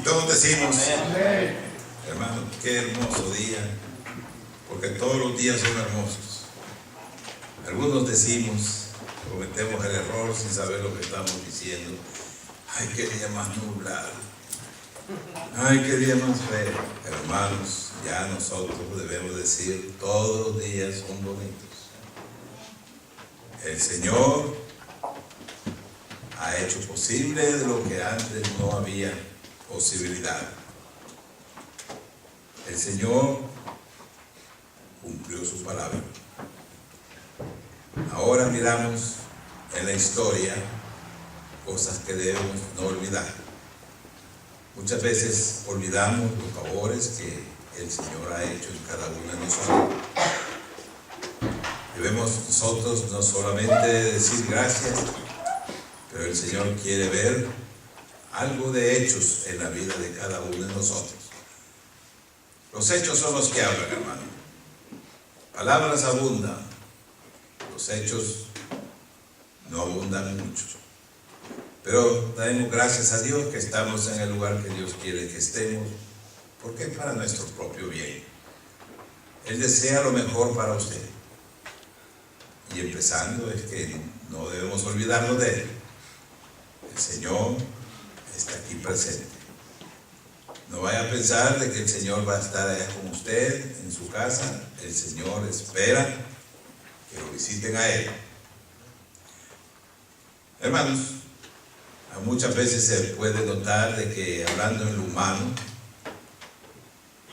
todos decimos, Amén. hermano, qué hermoso día, porque todos los días son hermosos. Algunos decimos, cometemos el error sin saber lo que estamos diciendo. Ay, qué día más nublado. Ay, qué día más feo. Hermanos, ya nosotros debemos decir, todos los días son bonitos. El Señor ha hecho posible de lo que antes no había posibilidad. El Señor cumplió su palabra. Ahora miramos en la historia cosas que debemos no olvidar. Muchas veces olvidamos los favores que el Señor ha hecho en cada uno de nosotros. Debemos nosotros no solamente decir gracias, pero el Señor quiere ver algo de hechos en la vida de cada uno de nosotros. Los hechos son los que hablan, hermano. Palabras abundan, los hechos no abundan mucho. Pero damos gracias a Dios que estamos en el lugar que Dios quiere que estemos, porque es para nuestro propio bien. Él desea lo mejor para usted. Y empezando es que no debemos olvidarnos de Él. El Señor está aquí presente. No vaya a pensar de que el Señor va a estar allá con usted en su casa. El Señor espera que lo visiten a Él. Hermanos, muchas veces se puede notar de que, hablando en lo humano,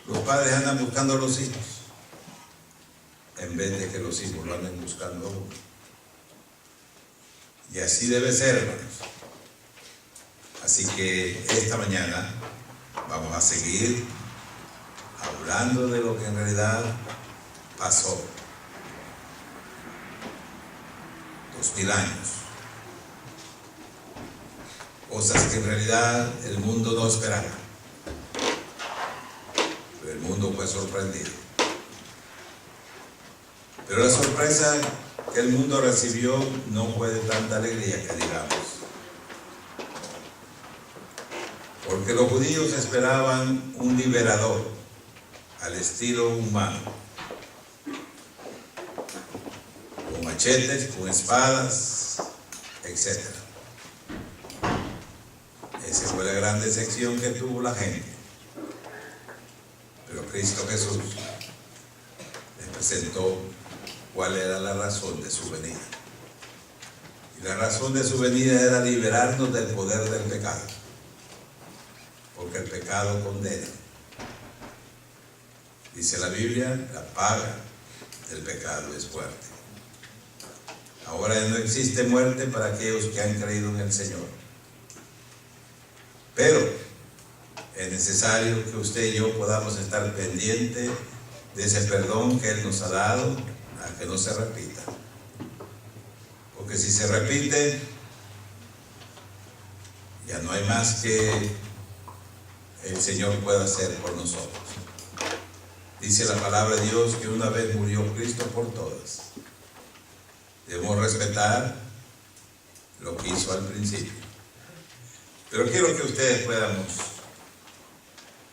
los padres andan buscando a los hijos en vez de que los hijos lo anden buscando a uno. Y así debe ser, hermanos. Así que esta mañana vamos a seguir hablando de lo que en realidad pasó. 2000 años. Cosas que en realidad el mundo no esperaba. Pero el mundo fue sorprendido. Pero la sorpresa que el mundo recibió no fue de tanta alegría que digamos. Porque los judíos esperaban un liberador al estilo humano. Con machetes, con espadas, etc. Esa fue la gran decepción que tuvo la gente. Pero Cristo Jesús les presentó cuál era la razón de su venida. Y la razón de su venida era liberarnos del poder del pecado. Porque el pecado condena. Dice la Biblia, la paga del pecado es muerte. Ahora no existe muerte para aquellos que han creído en el Señor. Pero es necesario que usted y yo podamos estar pendientes de ese perdón que Él nos ha dado, a que no se repita. Porque si se repite, ya no hay más que el Señor pueda hacer por nosotros. Dice la palabra de Dios que una vez murió Cristo por todas. Debemos respetar lo que hizo al principio. Pero quiero que ustedes podamos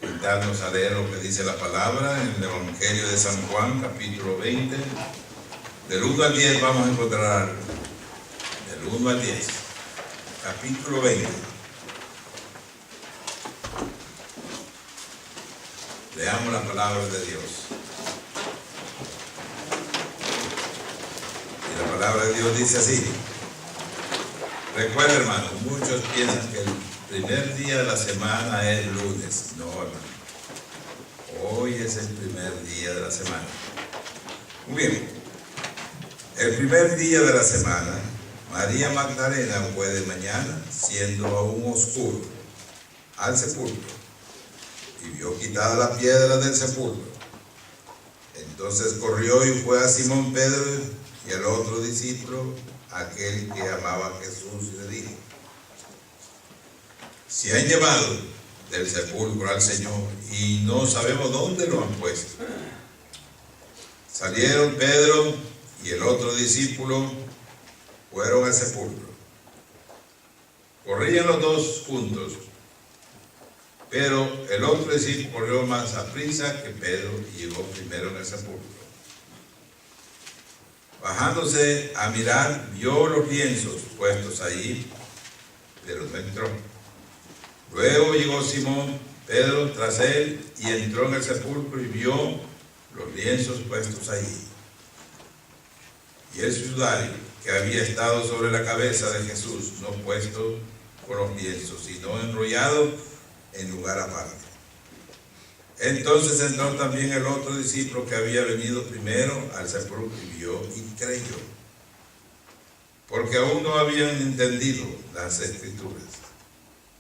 invitarnos a leer lo que dice la palabra en el Evangelio de San Juan, capítulo 20. Del 1 al 10 vamos a encontrar algo. Del 1 al 10. Capítulo 20. Leamos la palabra de Dios. Y la palabra de Dios dice así. Recuerda, hermano, muchos piensan que el primer día de la semana es lunes. No, hermano. Hoy es el primer día de la semana. Muy bien. El primer día de la semana, María Magdalena fue de mañana, siendo aún oscuro, al sepulcro. Y vio quitada la piedra del sepulcro. Entonces corrió y fue a Simón Pedro y al otro discípulo, aquel que amaba a Jesús, y le dijo: si han llevado del sepulcro al Señor y no sabemos dónde lo han puesto. Salieron Pedro y el otro discípulo, fueron al sepulcro. Corrían los dos juntos Pero el otro discípulo corrió más aprisa que Pedro y llegó primero en el sepulcro. Bajándose a mirar, vio los lienzos puestos allí, pero no entró. Luego llegó Simón Pedro tras él y entró en el sepulcro y vio los lienzos puestos allí. Y el sudario que había estado sobre la cabeza de Jesús, no puesto con los lienzos, sino enrollado en lugar aparte. Entonces entró también el otro discípulo que había venido primero al sepulcro y vio y creyó, porque aún no habían entendido las Escrituras,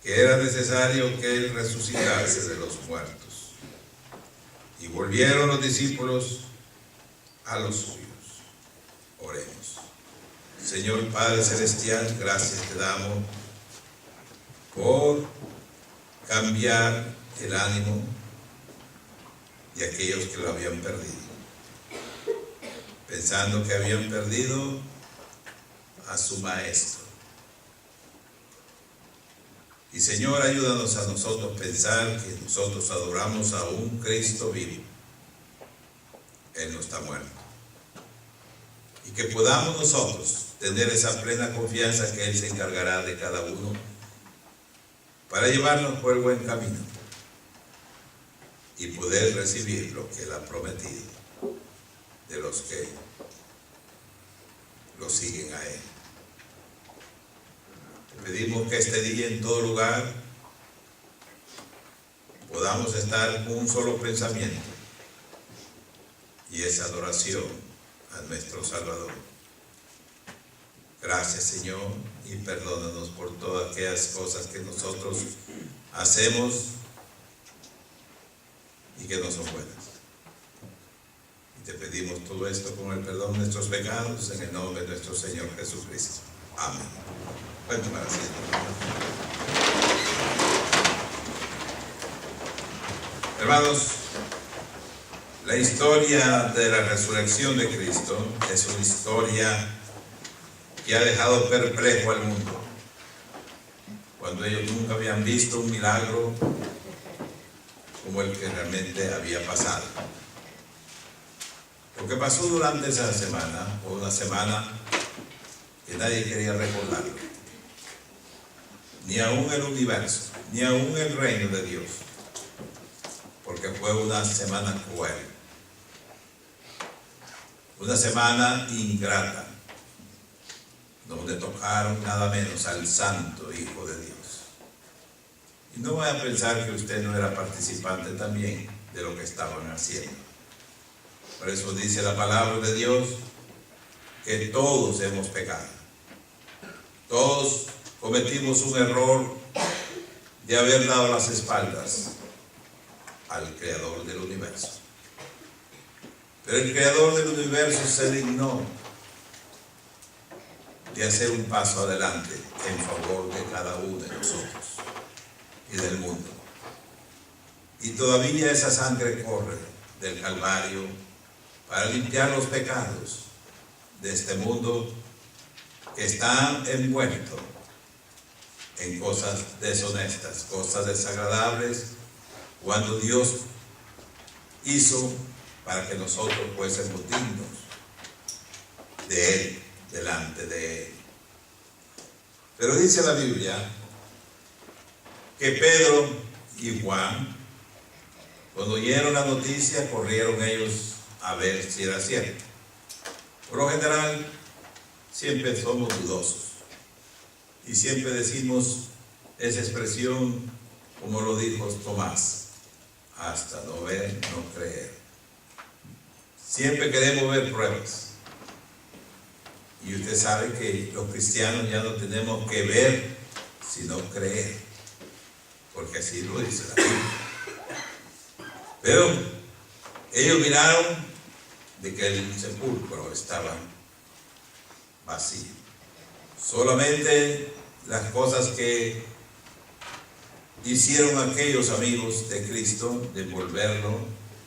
que era necesario que él resucitase de los muertos. Y volvieron los discípulos a los suyos. Oremos. Señor Padre Celestial, gracias te damos por cambiar el ánimo de aquellos que lo habían perdido, pensando que habían perdido a su Maestro. Y Señor, ayúdanos a nosotros pensar que nosotros adoramos a un Cristo vivo. Él no está muerto. Y que podamos nosotros tener esa plena confianza que Él se encargará de cada uno para llevarnos por el buen camino y poder recibir lo que Él ha prometido de los que lo siguen a Él. Te pedimos que este día en todo lugar podamos estar con un solo pensamiento, y esa adoración a nuestro Salvador. Gracias, Señor, y perdónanos por todas aquellas cosas que nosotros hacemos y que no son buenas. Y te pedimos todo esto con el perdón de nuestros pecados, en el nombre de nuestro Señor Jesucristo. Amén. Pueden tomar asiento. Hermanos, la historia de la resurrección de Cristo es una historia que ha dejado perplejo al mundo, cuando ellos nunca habían visto un milagro como el que realmente había pasado. Lo que pasó durante esa semana fue una semana que nadie quería recordarlo, ni aún el universo, ni aún el reino de Dios, porque fue una semana cruel, una semana ingrata, donde tocaron nada menos al Santo Hijo de Dios. Y no vaya a pensar que usted no era participante también de lo que estaban haciendo. Por eso dice la palabra de Dios que todos hemos pecado. Todos cometimos un error de haber dado las espaldas al Creador del universo. Pero el Creador del universo se dignó de hacer un paso adelante en favor de cada uno de nosotros y del mundo. Y todavía esa sangre corre del Calvario para limpiar los pecados de este mundo que está envuelto en cosas deshonestas, cosas desagradables, cuando Dios hizo para que nosotros fuésemos dignos de Él, delante de Él. Pero dice la Biblia que Pedro y Juan, cuando oyeron la noticia, corrieron ellos a ver si era cierto. Por lo general, siempre somos dudosos y siempre decimos esa expresión como lo dijo Tomás: hasta no ver, no creer. Siempre queremos ver pruebas. Y usted sabe que los cristianos ya no tenemos que ver, sino creer, porque así lo dice la Biblia. Pero ellos miraron de que el sepulcro estaba vacío. Solamente las cosas que hicieron aquellos amigos de Cristo, de envolverlo,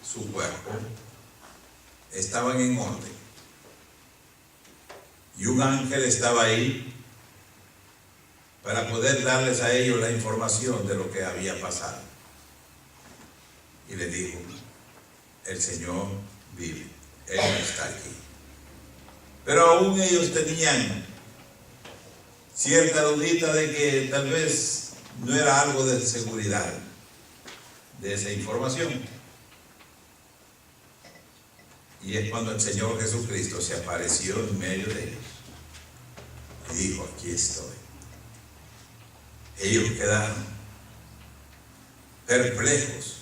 su cuerpo, estaban en orden. Y un ángel estaba ahí para poder darles a ellos la información de lo que había pasado. y le dijo, el Señor vive, Él no está aquí. Pero aún ellos tenían cierta dudita de que tal vez no era algo de seguridad de esa información. Y es cuando el Señor Jesucristo se apareció en medio de ellos y dijo, aquí estoy. Ellos quedaron perplejos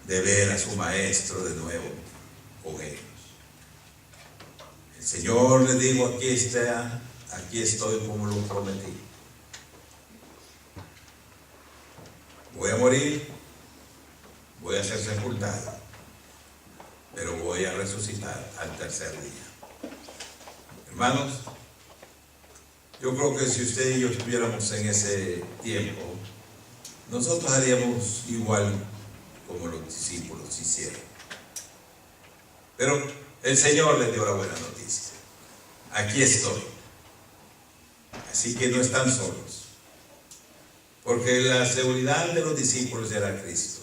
de ver a su maestro de nuevo con ellos. El Señor le dijo, aquí está, aquí estoy como lo prometí. Voy a morir, voy a ser sepultado, pero voy a resucitar al tercer día. Hermanos, yo creo que si usted y yo estuviéramos en ese tiempo, nosotros haríamos igual como los discípulos hicieron. Pero el Señor les dio la buena noticia. Aquí estoy. Así que no están solos. Porque la seguridad de los discípulos era Cristo.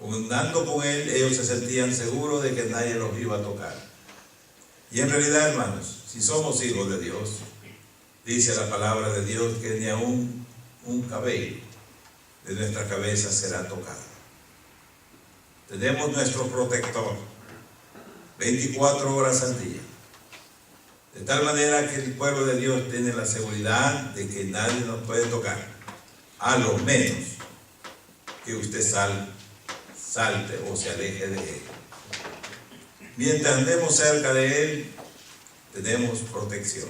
Andando con Él, ellos se sentían seguros de que nadie los iba a tocar. Y en realidad, hermanos, si somos hijos de Dios, dice la palabra de Dios que ni aún un cabello de nuestra cabeza será tocado. Tenemos nuestro protector 24 horas al día. De tal manera que el pueblo de Dios tiene la seguridad de que nadie nos puede tocar, a lo menos que usted salte o se aleje de Él. Mientras andemos cerca de Él, tenemos protección.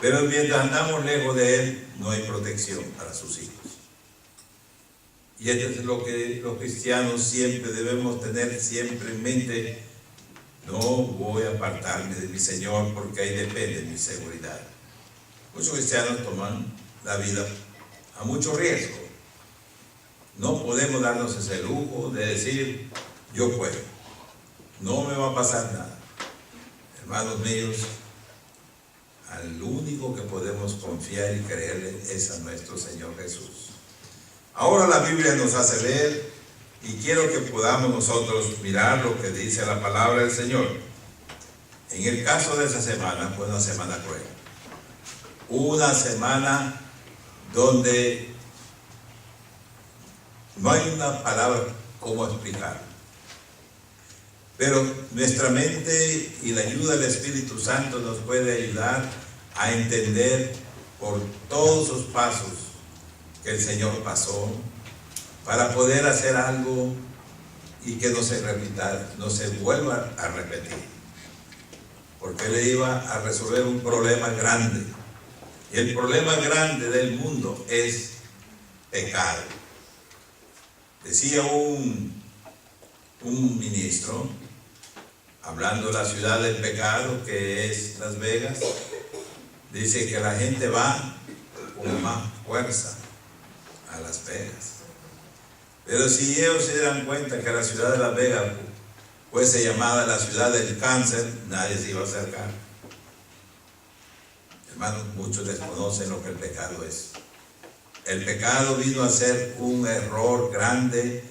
Pero mientras andamos lejos de Él, no hay protección para sus hijos. Y esto es lo que los cristianos siempre debemos tener siempre en mente. No voy a apartarme de mi Señor porque ahí depende mi seguridad. Muchos cristianos toman la vida a mucho riesgo. No podemos darnos ese lujo de decir, yo puedo, no me va a pasar nada. Hermanos míos, al único que podemos confiar y creerle es a nuestro Señor Jesús. Ahora la Biblia nos hace ver, y quiero que podamos nosotros mirar lo que dice la palabra del Señor. En el caso de esa semana, fue una semana cruel. Una semana donde no hay una palabra cómo explicar. Pero nuestra mente y la ayuda del Espíritu Santo nos puede ayudar a entender por todos los pasos que el Señor pasó para poder hacer algo y que no se repita, no se vuelva a repetir. Porque Él iba a resolver un problema grande. Y el problema grande del mundo es pecado. Decía un ministro, hablando de la ciudad del pecado que es Las Vegas, dice que la gente va con más fuerza a Las Vegas. Pero si ellos se dieran cuenta que la ciudad de Las Vegas fuese llamada la ciudad del cáncer, nadie se iba a acercar. Hermanos, muchos desconocen lo que el pecado es. El pecado vino a ser un error grande,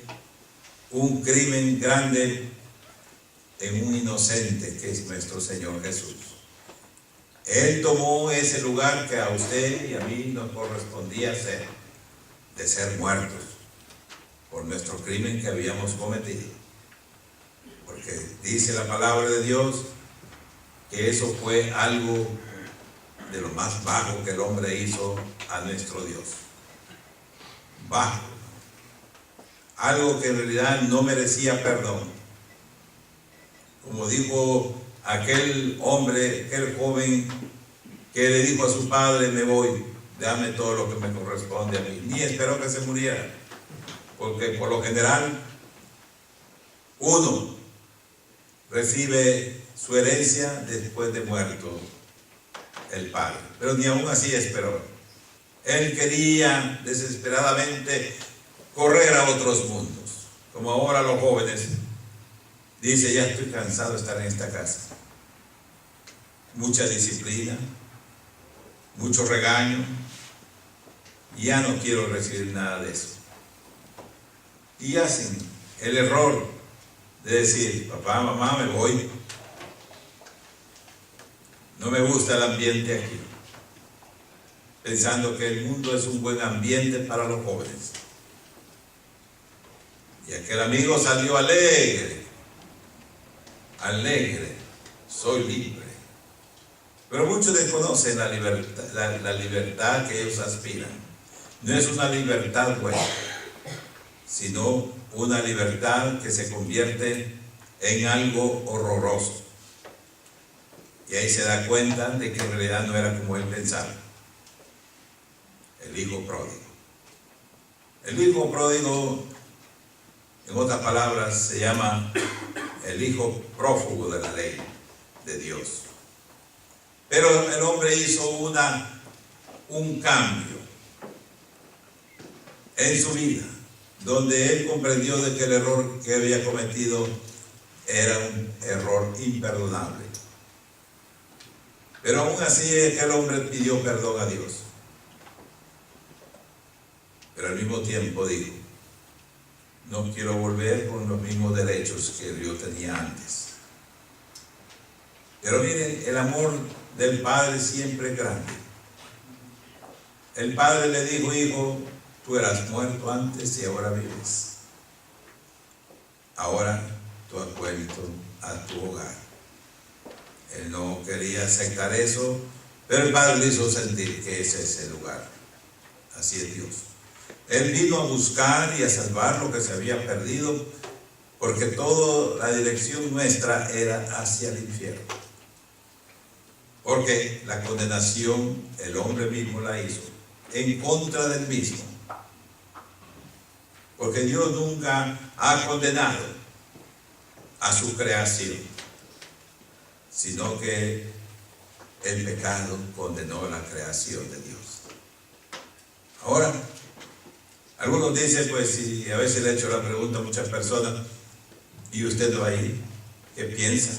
un crimen grande en un inocente que es nuestro Señor Jesús. Él tomó ese lugar que a usted y a mí nos correspondía hacer, de ser muertos por nuestro crimen que habíamos cometido. Porque dice la palabra de Dios que eso fue algo de lo más bajo que el hombre hizo a nuestro Dios. Bajo. Algo que en realidad no merecía perdón. Como dijo aquel hombre, aquel joven que le dijo a su padre, me voy, dame todo lo que me corresponde a mí. Ni esperó que se muriera. Porque por lo general, uno recibe su herencia después de muerto el padre. Pero ni aún así esperó. Él quería desesperadamente correr a otros mundos. Como ahora los jóvenes. Dice, ya estoy cansado de estar en esta casa. Mucha disciplina, mucho regaño. Ya no quiero recibir nada de eso. y hacen el error de decir: papá, mamá, me voy, no me gusta el ambiente aquí, pensando que el mundo es un buen ambiente para los jóvenes. Y aquel amigo salió alegre, soy libre. Pero muchos desconocen la libertad que ellos aspiran. No es una libertad buena, sino una libertad que se convierte en algo horroroso. Y ahí se da cuenta de que en realidad no era como él pensaba. El hijo pródigo. El hijo pródigo, en otras palabras, se llama el hijo prófugo de la ley de Dios. Pero el hombre hizo un cambio en su vida, donde él comprendió de que el error que había cometido era un error imperdonable. Pero aún así aquel hombre pidió perdón a Dios. Pero al mismo tiempo dijo: no quiero volver con los mismos derechos que yo tenía antes. Pero miren, el amor del Padre siempre es grande. El Padre le dijo: hijo, tú eras muerto antes y ahora vives. Ahora tú has vuelto a tu hogar. Él no quería aceptar eso, pero el Padre le hizo sentir que ese es el lugar. Así es Dios. Él vino a buscar y a salvar lo que se había perdido, porque toda la dirección nuestra era hacia el infierno. Porque la condenación el hombre mismo la hizo en contra del mismo. Porque Dios nunca ha condenado a su creación, sino que el pecado condenó la creación de Dios. Ahora, algunos dicen, pues, si a veces le he hecho la pregunta a muchas personas: ¿y usted va a ir? ¿Qué piensa?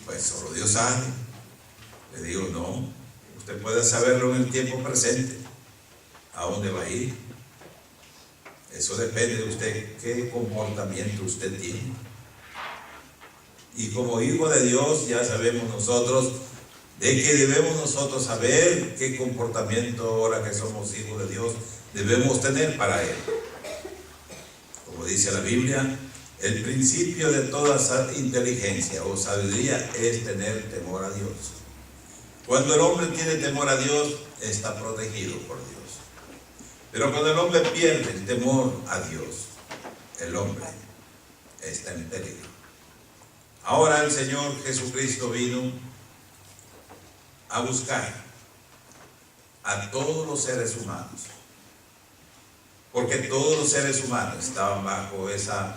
Pues solo Dios sabe. Le digo: no, usted puede saberlo en el tiempo presente. ¿A dónde va a ir? Eso depende de usted, qué comportamiento usted tiene. Y como hijo de Dios ya sabemos nosotros de que debemos nosotros saber qué comportamiento, ahora que somos hijos de Dios, debemos tener para Él. Como dice la Biblia, el principio de toda inteligencia o sabiduría es tener temor a Dios. Cuando el hombre tiene temor a Dios, está protegido por Dios. Pero cuando el hombre pierde el temor a Dios, el hombre está en peligro. Ahora el Señor Jesucristo vino a buscar a todos los seres humanos, porque todos los seres humanos estaban bajo esa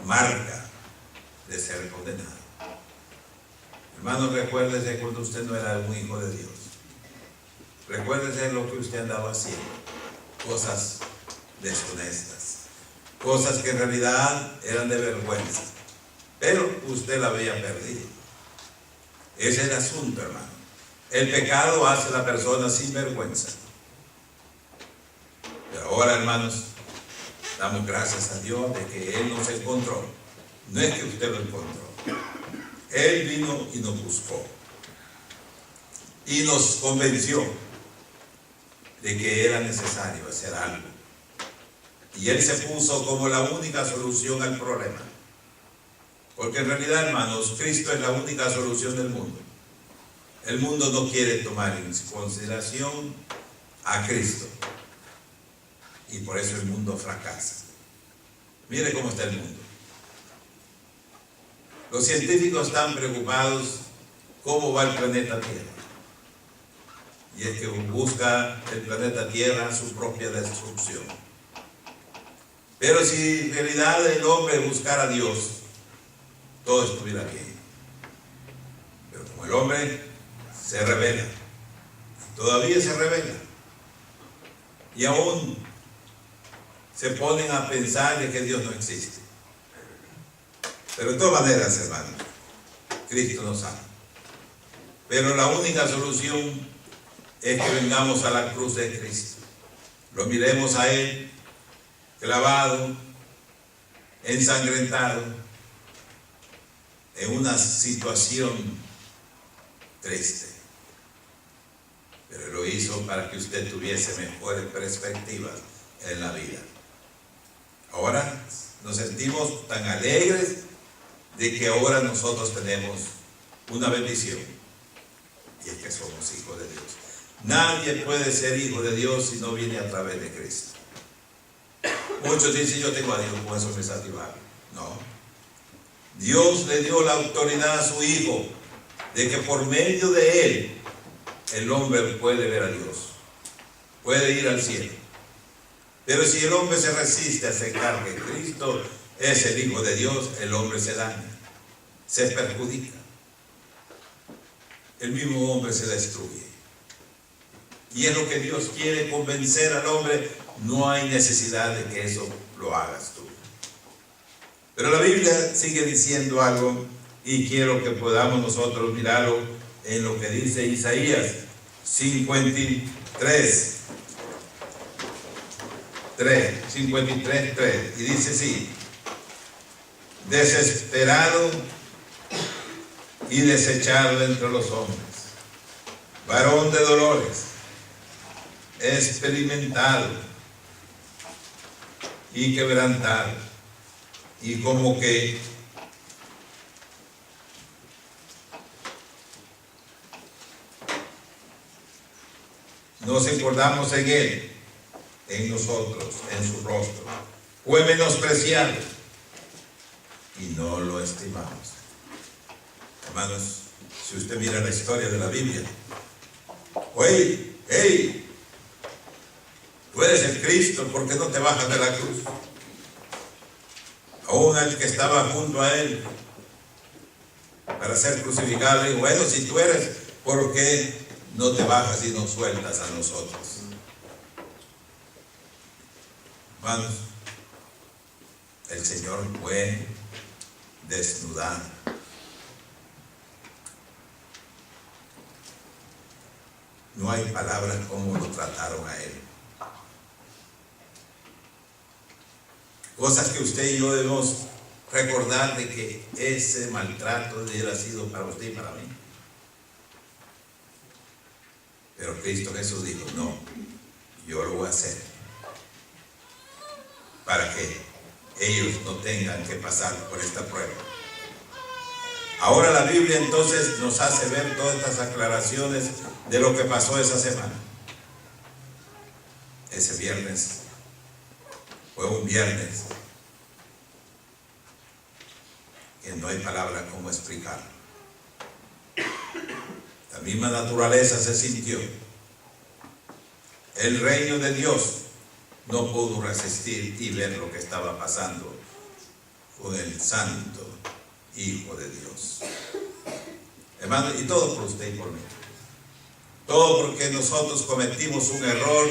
marca de ser condenados. Hermano, recuérdese cuando usted no era un hijo de Dios. Recuérdese lo que usted andaba haciendo, cosas deshonestas, cosas que en realidad eran de vergüenza, pero usted la había perdido. Ese es el asunto, hermano. El pecado hace a la persona sin vergüenza. Pero ahora, hermanos, damos gracias a Dios de que Él nos encontró. No es que usted lo encontró. Él vino y nos buscó. Y nos convenció de que era necesario hacer algo. Y Él se puso como la única solución al problema. Porque en realidad, hermanos, Cristo es la única solución del mundo. El mundo no quiere tomar en consideración a Cristo. Y por eso el mundo fracasa. Mire cómo está el mundo. Los científicos están preocupados cómo va el planeta Tierra. Y es que busca el planeta Tierra su propia destrucción. Pero si en realidad el hombre buscara a Dios, todo estuviera bien. Pero como el hombre se rebela, todavía se rebela, y aún se ponen a pensar de que Dios no existe. Pero de todas maneras, hermano, Cristo nos ama. Pero la única solución es que vengamos a la cruz de Cristo. Lo miremos a Él clavado, ensangrentado, en una situación triste. Pero lo hizo para que usted tuviese mejores perspectivas en la vida. Ahora nos sentimos tan alegres de que ahora nosotros tenemos una bendición, y es que somos hijos de Dios. Nadie puede ser hijo de Dios si no viene a través de Cristo. Muchos dicen, yo tengo a Dios, con eso me satisfago. No. Dios le dio la autoridad a su Hijo de que por medio de Él el hombre puede ver a Dios, puede ir al cielo. Pero si el hombre se resiste a aceptar que Cristo es el Hijo de Dios, el hombre se daña, se perjudica. El mismo hombre se destruye. Y es lo que Dios quiere convencer al hombre. No hay necesidad de que eso lo hagas tú. Pero la Biblia sigue diciendo algo, y quiero que podamos nosotros mirarlo en lo que dice Isaías 53, 3, y dice así: desesperado y desechado entre los hombres, varón de dolores, experimentado y quebrantado, y como que nos acordamos en él, en nosotros, en su rostro. Fue menospreciado y no lo estimamos. Hermanos, si usted mira la historia de la Biblia, hey, tú eres el Cristo, ¿por qué no te bajas de la cruz? Aún el que estaba junto a él para ser crucificado, dijo, bueno, si tú eres, ¿por qué no te bajas y nos sueltas a nosotros? Hermanos, el Señor fue desnudado. No hay palabras como lo trataron a él. Cosas que usted y yo debemos recordar de que ese maltrato hubiera sido para usted y para mí. Pero Cristo Jesús dijo, no, yo lo voy a hacer para que ellos no tengan que pasar por esta prueba. Ahora la Biblia entonces nos hace ver todas estas aclaraciones de lo que pasó esa semana. Ese viernes fue un viernes que no hay palabra cómo explicarlo. La misma naturaleza se sintió. El reino de Dios no pudo resistir y ver lo que estaba pasando con el santo Hijo de Dios. Hermano, y todo por usted y por mí. Todo porque nosotros cometimos un error,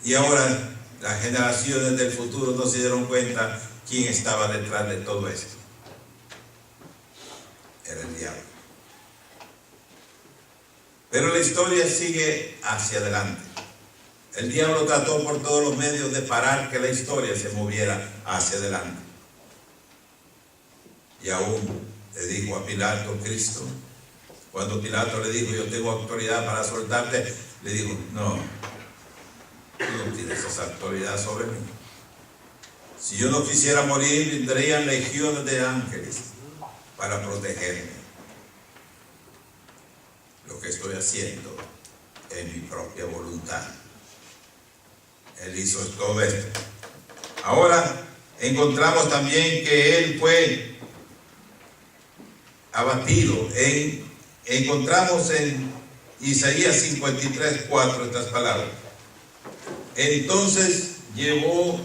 y ahora las generaciones del futuro no se dieron cuenta quién estaba detrás de todo esto. Era el diablo. Pero la historia sigue hacia adelante. El diablo trató por todos los medios de parar que la historia se moviera hacia adelante. Y aún le dijo a Pilato, Cristo, cuando Pilato le dijo, yo tengo autoridad para soltarte, le dijo, no, tú no tienes esa autoridad sobre mí. Si yo no quisiera morir, vendrían legiones de ángeles para protegerme. Lo que estoy haciendo es mi propia voluntad. Él hizo todo esto. Ahora encontramos también que él fue abatido. Encontramos en Isaías 53:4 estas palabras. Entonces llevó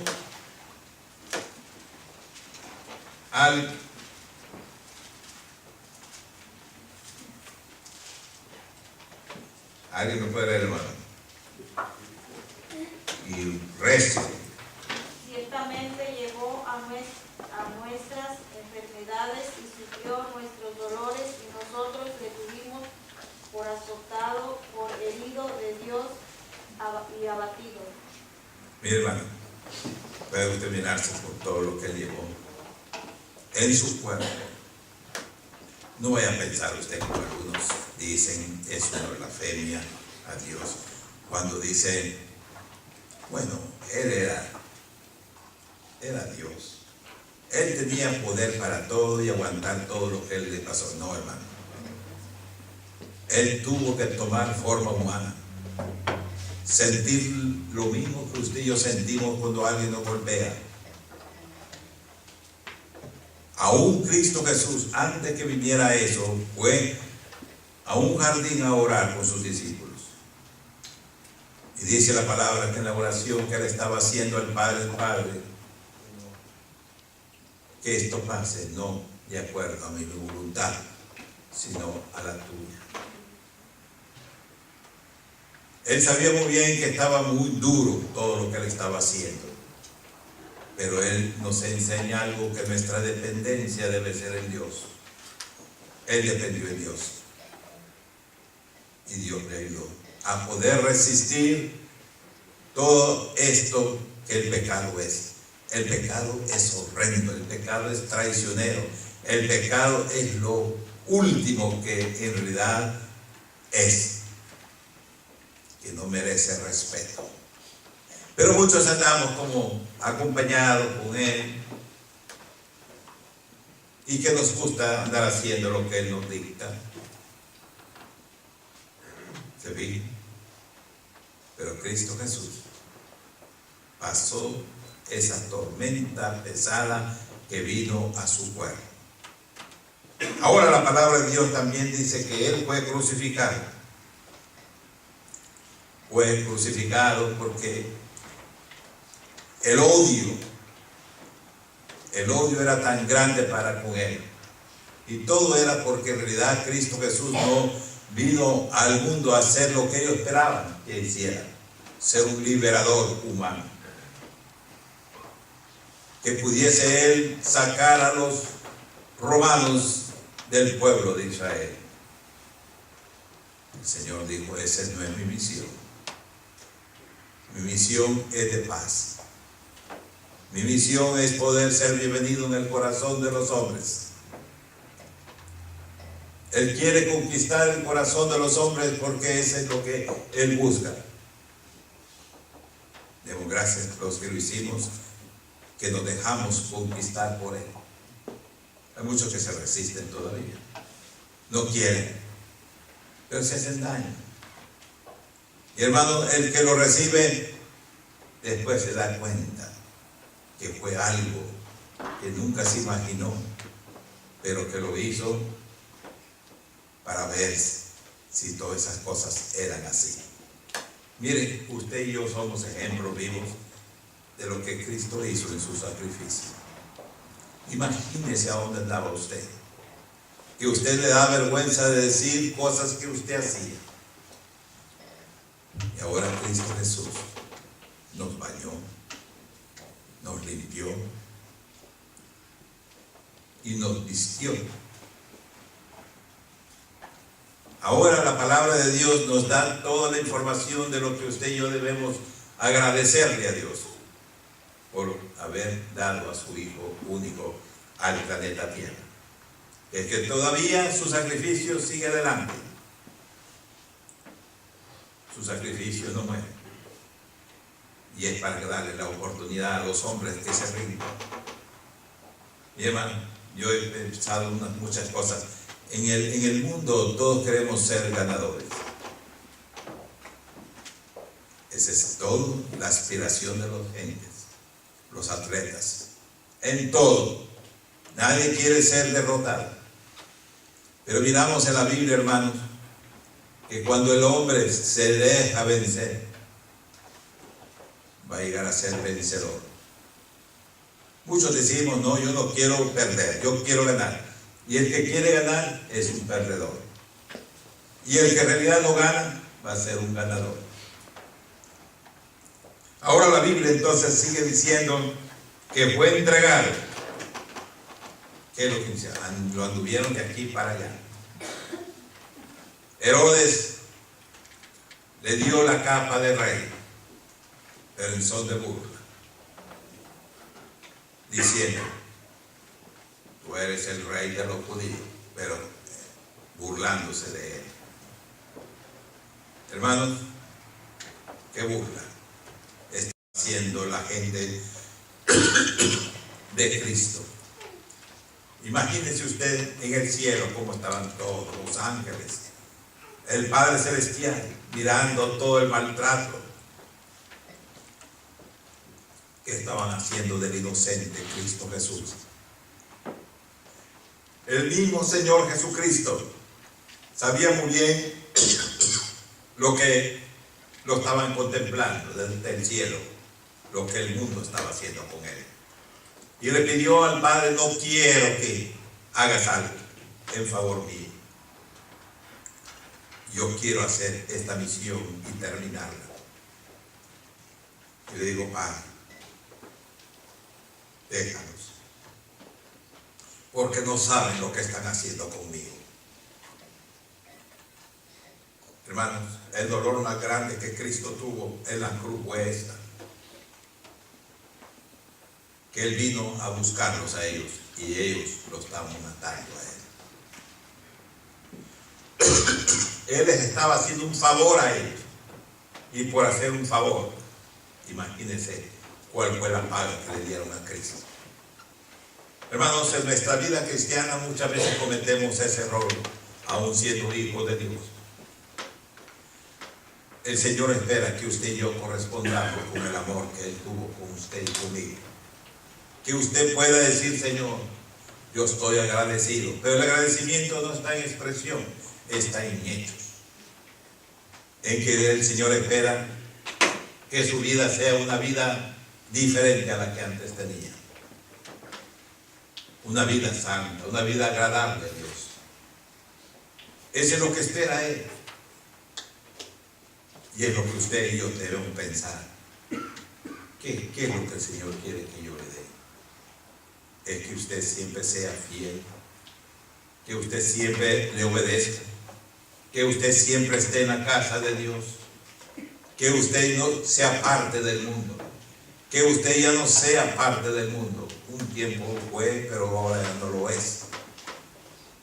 ¿Alguien me puede leer, hermano? Y recio. Ciertamente llevó a nuestras enfermedades y sufrió nuestros dolores, y nosotros le tuvimos por azotado, por herido de Dios y abatido. Mire, hermano, Puede usted mirarse por todo lo que él llevó en su cuerpo. No vaya a pensar usted como algunos dicen, es una blasfemia a Dios, cuando dice, bueno, él era Dios. Él tenía poder para todo y aguantar todo lo que él le pasó. No, hermano. Él tuvo que tomar forma humana. Sentir lo mismo que usted y yo sentimos cuando alguien nos golpea. Aún Cristo Jesús, antes que viniera eso, fue a un jardín a orar con sus discípulos. Y dice la palabra que en la oración que él estaba haciendo al Padre, que esto pase no de acuerdo a mi voluntad, sino a la tuya. Él sabía muy bien que estaba muy duro todo lo que él estaba haciendo, pero él nos enseña algo, que nuestra dependencia debe ser en Dios. Él dependió en Dios y Dios le ayudó a poder resistir todo esto que el pecado es. El pecado es horrendo, el pecado es traicionero, el pecado es lo último que en realidad es, que no merece respeto. Pero muchos andamos como acompañados con él y que nos gusta andar haciendo lo que él nos dicta. ¿Se ve? Pero Cristo Jesús pasó esa tormenta pesada que vino a su cuerpo. Ahora la palabra de Dios también dice que él fue crucificado. Fue crucificado porque el odio era tan grande para con él. Y todo era porque en realidad Cristo Jesús no vino al mundo a hacer lo que ellos esperaban que hiciera, ser un liberador humano, que pudiese él sacar a los romanos del pueblo de Israel. El Señor dijo, esa no es mi misión. Mi misión es de paz. Mi misión es poder ser bienvenido en el corazón de los hombres. Él quiere conquistar el corazón de los hombres porque eso es lo que él busca. Demos gracias a los que lo hicimos, que nos dejamos conquistar por él. Hay muchos que se resisten todavía, no quieren, pero se hacen daño. Y hermano, el que lo recibe después se da cuenta que fue algo que nunca se imaginó, pero que lo hizo para ver si todas esas cosas eran así. Mire, usted y yo somos ejemplos vivos de lo que Cristo hizo en su sacrificio. Imagínese a dónde andaba usted, que usted le da vergüenza de decir cosas que usted hacía. Y ahora Cristo Jesús nos bañó, nos limpió y nos vistió. Ahora la palabra de Dios nos da toda la información de lo que usted y yo debemos agradecerle a Dios por haber dado a su Hijo único al planeta Tierra. Es que todavía su sacrificio sigue adelante. Su sacrificio no muere. Y es para darle la oportunidad a los hombres que se rindan. Mi hermano, yo he pensado muchas cosas. En el mundo todos queremos ser ganadores. Esa es toda la aspiración de los gentes, los atletas. En todo. Nadie quiere ser derrotado. Pero miramos en la Biblia, hermanos, que cuando el hombre se deja vencer, va a llegar a ser vencedor. Muchos decimos, no, yo no quiero perder, yo quiero ganar. Y el que quiere ganar es un perdedor. Y el que en realidad no gana, va a ser un ganador. Ahora la Biblia entonces sigue diciendo que fue entregado. ¿Qué es lo que dice? Lo anduvieron de aquí para allá. Herodes le dio la capa de rey, pero en son de burla. diciendo: tú eres el rey de los judíos, pero burlándose de él. Hermanos, qué burla está haciendo la gente de Cristo. Imagínese usted en el cielo cómo estaban todos los ángeles, el Padre Celestial, mirando todo el maltrato que estaban haciendo del inocente Cristo Jesús. El mismo Señor Jesucristo sabía muy bien lo que lo estaban contemplando desde el cielo, lo que el mundo estaba haciendo con él. Y le pidió al Padre: no quiero que hagas algo en favor mío. Yo quiero hacer esta misión y terminarla. Y le digo: Padre, déjanos, porque no saben lo que están haciendo conmigo. Hermanos, el dolor más grande que Cristo tuvo en la cruz fue esta: que Él vino a buscarlos a ellos y ellos lo estaban matando a Él. Él les estaba haciendo un favor a ellos, y por hacer un favor, imagínense cuál fue la paga que le dieron a Cristo. Hermanos, en nuestra vida cristiana muchas veces cometemos ese error, aun siendo hijos de Dios. El Señor espera que usted y yo correspondamos con el amor que Él tuvo con usted y conmigo. Que usted pueda decir: Señor, yo estoy agradecido. Pero el agradecimiento no está en expresión, está en hechos. En que el Señor espera que su vida sea una vida diferente a la que antes tenía. Una vida santa, una vida agradable a Dios. Eso es lo que espera Él. Y es lo que usted y yo debemos pensar. ¿Qué es lo que el Señor quiere que yo le dé? Es que usted siempre sea fiel, que usted siempre le obedezca, que usted siempre esté en la casa de Dios, que usted no sea parte del mundo, que usted ya no sea parte del mundo. Un tiempo fue, pero ahora ya no lo es.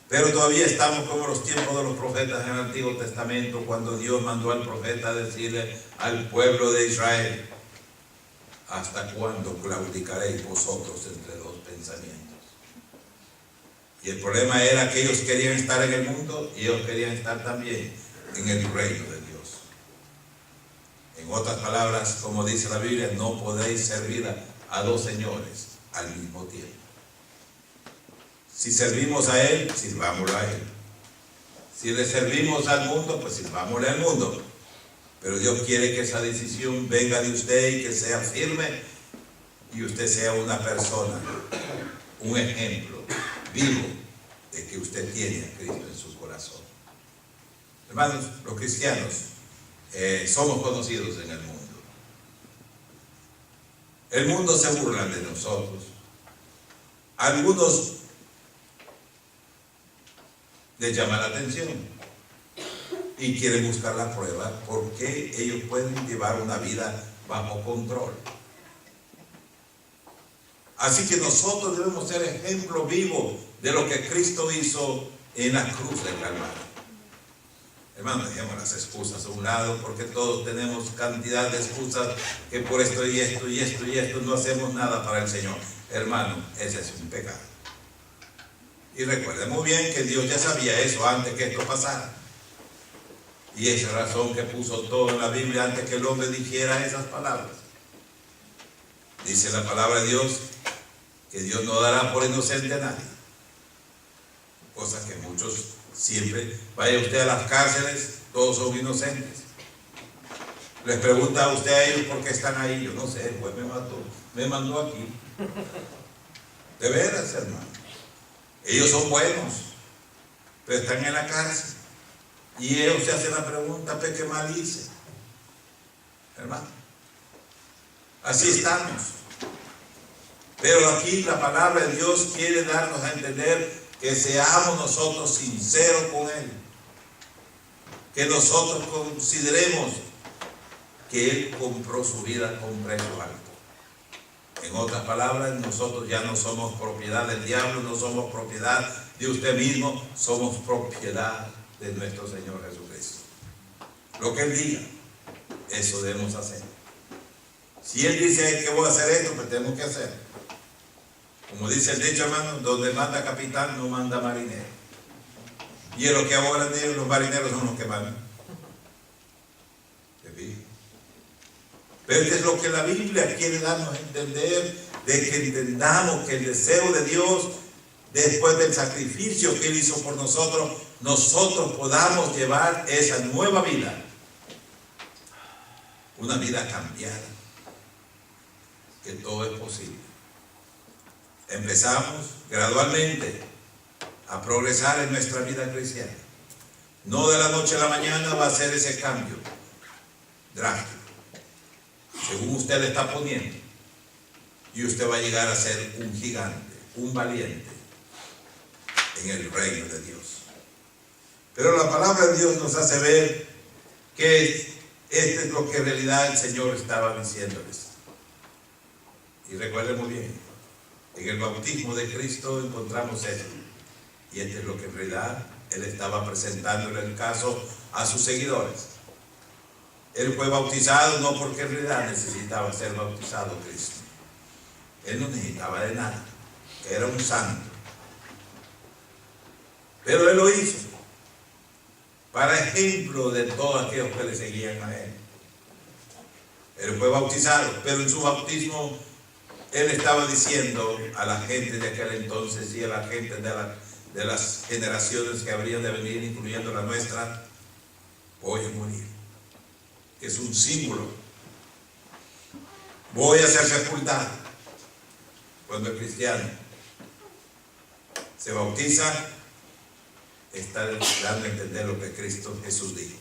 Pero todavía estamos como los tiempos de los profetas en el Antiguo Testamento, cuando Dios mandó al profeta a decirle al pueblo de Israel: ¿hasta cuándo claudicaréis vosotros entre dos pensamientos? Y el problema era que ellos querían estar en el mundo y ellos querían estar también en el reino de Dios. En otras palabras, como dice la Biblia, no podéis servir a dos señores al mismo tiempo. Si servimos a Él, sirvámoslo a Él. Si le servimos al mundo, pues sirvámosle al mundo. Pero Dios quiere que esa decisión venga de usted y que sea firme, y usted sea una persona, un ejemplo vivo de que usted tiene a Cristo en su corazón. Hermanos, los cristianos somos conocidos en el mundo. El mundo se burla de nosotros. Algunos les llama la atención y quieren buscar la prueba porque ellos pueden llevar una vida bajo control. Así que nosotros debemos ser ejemplo vivo de lo que Cristo hizo en la cruz del Calvario. Hermanos, dejemos las excusas a un lado, porque todos tenemos cantidad de excusas que por esto y esto y esto y esto no hacemos nada para el Señor. Hermano, ese es un pecado. Y recuerden muy bien que Dios ya sabía eso antes que esto pasara. Y esa es la razón que puso todo en la Biblia antes que el hombre dijera esas palabras. Dice la palabra de Dios que Dios no dará por inocente a nadie. Cosas que muchos siempre, vaya usted a las cárceles, todos son inocentes. Les pregunta a usted a ellos por qué están ahí. Yo no sé, pues me mandó aquí. De veras, hermano. Ellos son buenos, pero están en la cárcel. Y ellos se hacen la pregunta: ¿pero qué mal hice? Hermano, así estamos. Pero aquí la palabra de Dios quiere darnos a entender que seamos nosotros sinceros con Él. Que nosotros consideremos que Él compró su vida con precio alto. En otras palabras, nosotros ya no somos propiedad del diablo, no somos propiedad de usted mismo, somos propiedad de nuestro Señor Jesucristo. Lo que Él diga, eso debemos hacer. Si Él dice que voy a hacer esto, pues tenemos que hacer. Como dice el dicho, hermano, donde manda capitán no manda marinero. Y en lo que ahora los marineros son los que mandan. Pero esto es lo que la Biblia quiere darnos a entender, de que entendamos que el deseo de Dios, después del sacrificio que Él hizo por nosotros, nosotros podamos llevar esa nueva vida, una vida cambiada, que todo es posible. Empezamos gradualmente a progresar en nuestra vida cristiana. No de la noche a la mañana va a ser ese cambio drástico, según usted le está poniendo, y usted va a llegar a ser un gigante, un valiente en el reino de Dios. Pero la palabra de Dios nos hace ver que esto es lo que en realidad el Señor estaba diciéndoles. Y recuerden muy bien, en el bautismo de Cristo encontramos esto, y esto es lo que en realidad Él estaba presentando en el caso a sus seguidores. Él fue bautizado no porque en realidad necesitaba ser bautizado Cristo. Él no necesitaba de nada, era un santo. Pero Él lo hizo para ejemplo de todos aquellos que le seguían a Él. Él fue bautizado, pero en su bautismo Él estaba diciendo a la gente de aquel entonces y a la gente de las generaciones que habrían de venir, incluyendo la nuestra: voy a morir. Es un símbolo. Voy a ser sepultado. Cuando el cristiano se bautiza, está dando a entender lo que Cristo Jesús dijo: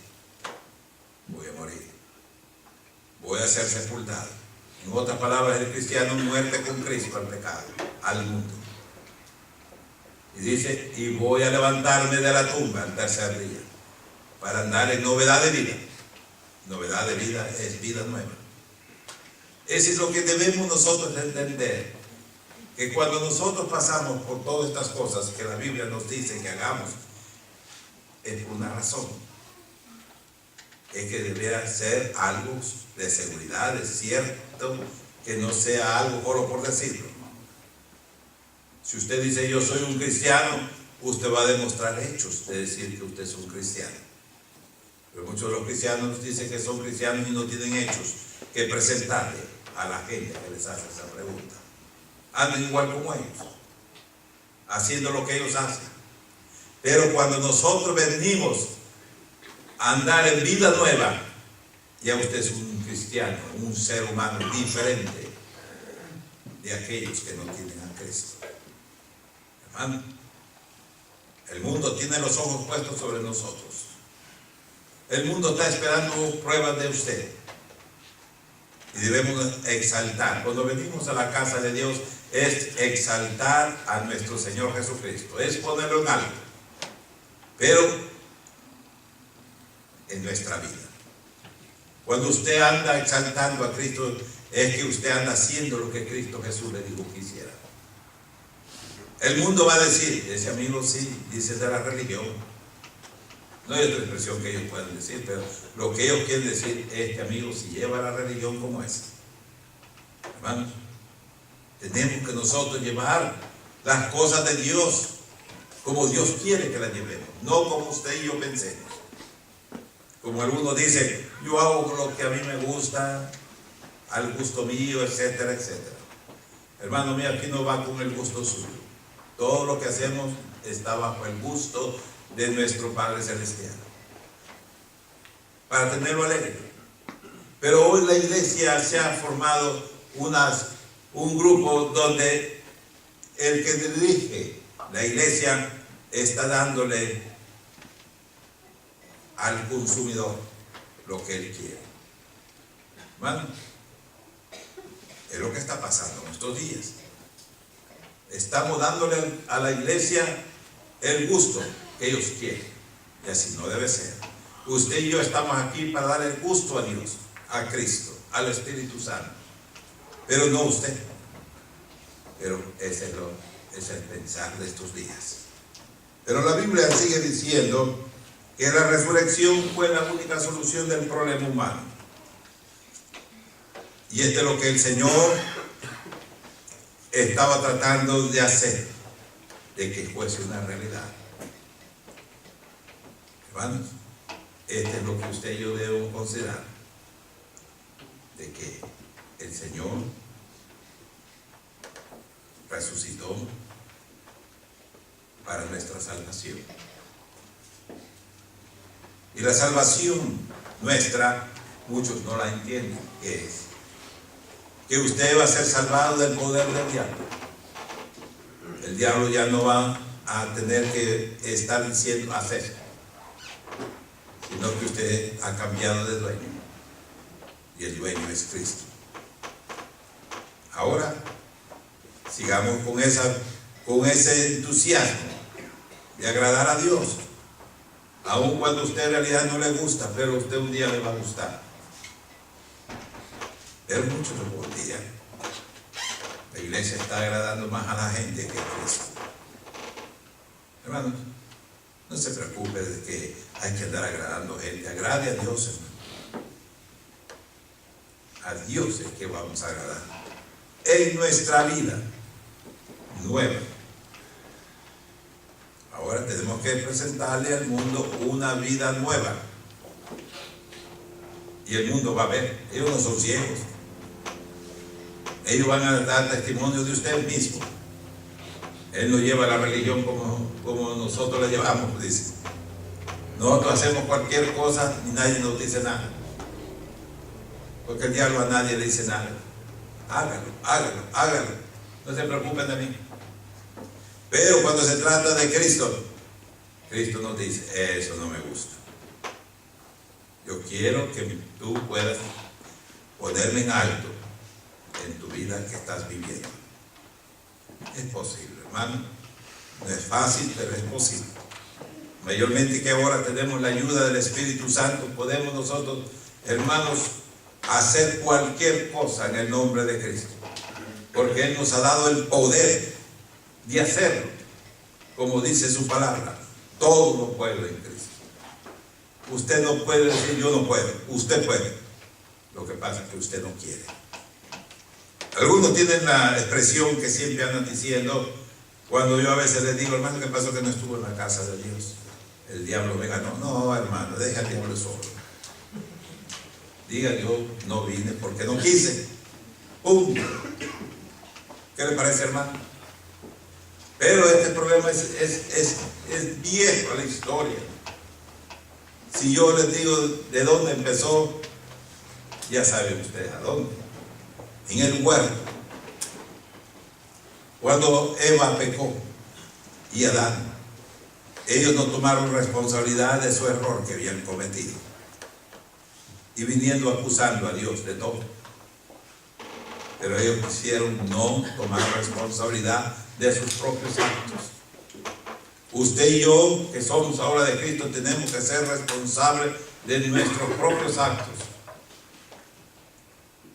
voy a morir, voy a ser sepultado. En otras palabras, el cristiano muerte con Cristo al pecado, al mundo. Y dice: y voy a levantarme de la tumba al tercer día, para andar en novedad de vida. Novedad de vida es vida nueva. Eso es lo que debemos nosotros entender, que cuando nosotros pasamos por todas estas cosas que la Biblia nos dice que hagamos, es por una razón. Es que debería ser algo de seguridad, es cierto, que no sea algo solo por decirlo. Si usted dice yo soy un cristiano, usted va a demostrar hechos de decir que usted es un cristiano. Pero muchos de los cristianos dicen que son cristianos y no tienen hechos que presentarle a la gente que les hace esa pregunta. Andan igual como ellos, haciendo lo que ellos hacen. Pero cuando nosotros venimos a andar en vida nueva, ya usted es un cristiano, un ser humano diferente de aquellos que no tienen a Cristo. Hermano, el mundo tiene los ojos puestos sobre nosotros. El mundo está esperando pruebas de usted. Y debemos exaltar. Cuando venimos a la casa de Dios, es exaltar a nuestro Señor Jesucristo. Es ponerlo en alto. Pero en nuestra vida. Cuando usted anda exaltando a Cristo, es que usted anda haciendo lo que Cristo Jesús le dijo que hiciera. El mundo va a decir: ese amigo sí, dice de la religión. No hay otra expresión que ellos puedan decir, pero lo que ellos quieren decir: este amigo si lleva la religión como esa. Hermanos, tenemos que nosotros llevar las cosas de Dios como Dios quiere que las llevemos, no como usted y yo pensemos. Como algunos dicen: yo hago lo que a mí me gusta, al gusto mío, etcétera, etcétera. Hermano mío, aquí no va con el gusto suyo. Todo lo que hacemos está bajo el gusto de nuestro Padre Celestial, para tenerlo alegre. Pero hoy la iglesia se ha formado un grupo donde el que dirige la iglesia está dándole al consumidor lo que él quiere. Hermano, es lo que está pasando en estos días. Estamos dándole a la iglesia el gusto que ellos quieren, y así no debe ser. Usted y yo estamos aquí para dar el gusto a Dios, a Cristo, al Espíritu Santo, pero no usted. Pero ese es el pensar de estos días. Pero la Biblia sigue diciendo que la resurrección fue la única solución del problema humano. Y esto es lo que el Señor estaba tratando de hacer, de que fuese una realidad. Hermanos, esto es lo que usted y yo debemos considerar, de que el Señor resucitó para nuestra salvación. Y la salvación nuestra, muchos no la entienden, que es que usted va a ser salvado del poder del diablo. El diablo ya no va a tener que estar diciendo hacer, sino que usted ha cambiado de dueño, y el dueño es Cristo. Ahora sigamos con ese entusiasmo de agradar a Dios, aun cuando a usted en realidad no le gusta, pero a usted un día le va a gustar. Pero mucho por día la iglesia está agradando más a la gente que a Cristo. Hermanos, no se preocupe de que hay que andar agradando gente. Agrade a Dios, hermano. A Dios es que vamos a agradar en nuestra vida nueva. Ahora tenemos que presentarle al mundo una vida nueva. Y el mundo va a ver. Ellos no son ciegos. Ellos van a dar testimonio de usted mismo. Él no lleva la religión como nosotros la llevamos, dice. Nosotros hacemos cualquier cosa y nadie nos dice nada. Porque el diablo a nadie le dice nada. Hágalo, hágalo, hágalo. No se preocupen de mí. Pero cuando se trata de Cristo, Cristo nos dice, eso no me gusta. Yo quiero que tú puedas ponerme en alto en tu vida que estás viviendo. Es posible, hermano. No es fácil, pero es posible. Mayormente que ahora tenemos la ayuda del Espíritu Santo, podemos nosotros, hermanos, hacer cualquier cosa en el nombre de Cristo. Porque Él nos ha dado el poder de hacerlo. Como dice su palabra, todo lo puedo en Cristo. Usted no puede decir yo no puedo, usted puede. Lo que pasa es que usted no quiere. Algunos tienen la expresión que siempre andan diciendo, cuando yo a veces les digo, hermano, ¿qué pasó que no estuvo en la casa de Dios? El diablo me ganó. No, hermano, deja al diablo solo. Diga, yo no vine porque no quise. ¡Punto! ¿Qué le parece, hermano? Pero este problema es viejo a la historia. Si yo les digo de dónde empezó, ya saben ustedes a dónde. En el huerto, cuando Eva pecó y Adán, ellos no tomaron responsabilidad de su error que habían cometido y viniendo acusando a Dios de todo. Pero ellos quisieron no tomar responsabilidad de sus propios actos. Usted y yo, que somos ahora de Cristo, tenemos que ser responsables de nuestros propios actos.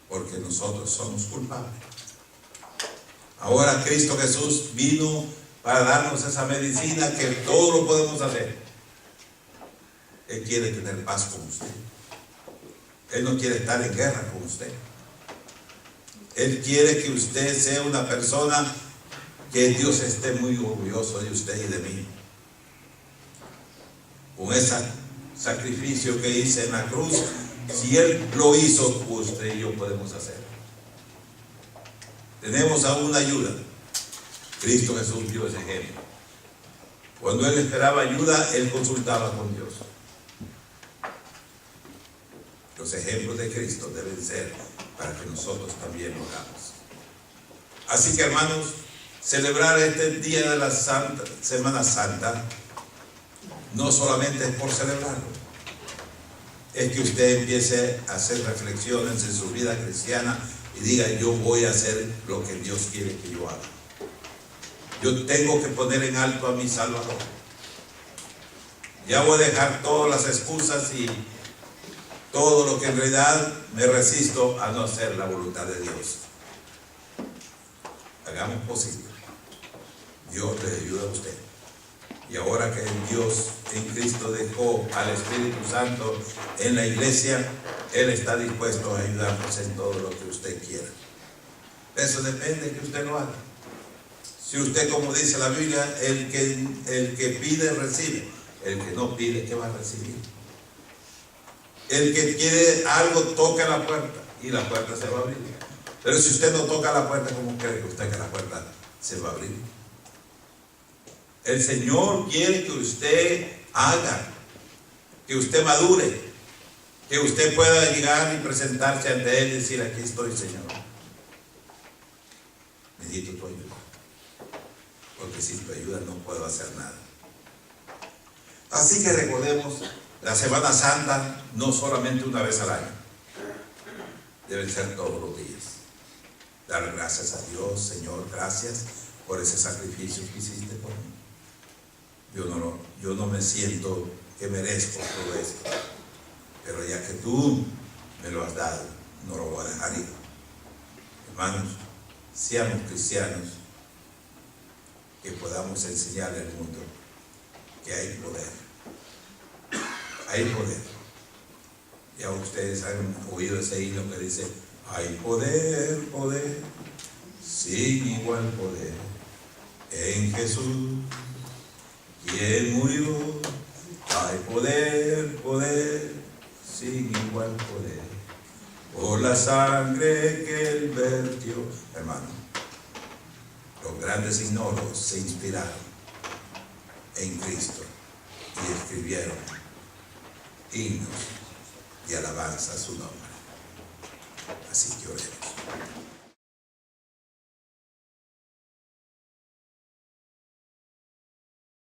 Porque nosotros somos culpables. Ahora Cristo Jesús vino para darnos esa medicina que todo lo podemos hacer. Él quiere tener paz con usted. Él no quiere estar en guerra con usted. Él quiere que usted sea una persona que Dios esté muy orgulloso de usted y de mí. Con ese sacrificio que hice en la cruz, si Él lo hizo, usted y yo podemos hacer. Tenemos aún ayuda. Cristo Jesús dio ese ejemplo. Cuando Él esperaba ayuda, Él consultaba con Dios. Los ejemplos de Cristo deben ser para que nosotros también lo hagamos. Así que, hermanos, celebrar este día de la Semana Santa no solamente es por celebrarlo, es que usted empiece a hacer reflexiones en su vida cristiana y diga, yo voy a hacer lo que Dios quiere que yo haga. Yo tengo que poner en alto a mi Salvador. Ya voy a dejar todas las excusas y todo lo que en realidad me resisto a no hacer la voluntad de Dios. Hagamos posible. Dios le ayuda a usted. Y ahora que Dios en Cristo dejó al Espíritu Santo en la iglesia, Él está dispuesto a ayudarnos en todo lo que usted quiera. Eso depende de que usted lo haga. Si usted, como dice la Biblia, el que pide, recibe. El que no pide, ¿qué va a recibir? El que quiere algo, toca la puerta y la puerta se va a abrir. Pero si usted no toca la puerta, ¿cómo cree que usted que la puerta se va a abrir? El Señor quiere que usted haga, que usted madure, que usted pueda llegar y presentarse ante Él y decir: aquí estoy, Señor. Necesito tu ayuda, porque sin tu ayuda no puedo hacer nada. Así que recordemos, la Semana Santa no solamente una vez al año, deben ser todos los días. Dar gracias a Dios: Señor, gracias por ese sacrificio que hiciste por mí. Yo no me siento que merezco todo esto, pero ya que tú me lo has dado, no lo voy a dejar ir. Hermanos, seamos cristianos que podamos enseñarle al mundo que hay poder. Hay poder. Ya ustedes han oído ese himno que dice: hay poder, poder, sin igual poder, en Jesús, quien murió. Hay poder, poder, sin igual poder, por la sangre que Él vertió. Hermano, los grandes ignoros se inspiraron en Cristo y escribieron himnos y alabanza a su nombre. Así que oremos.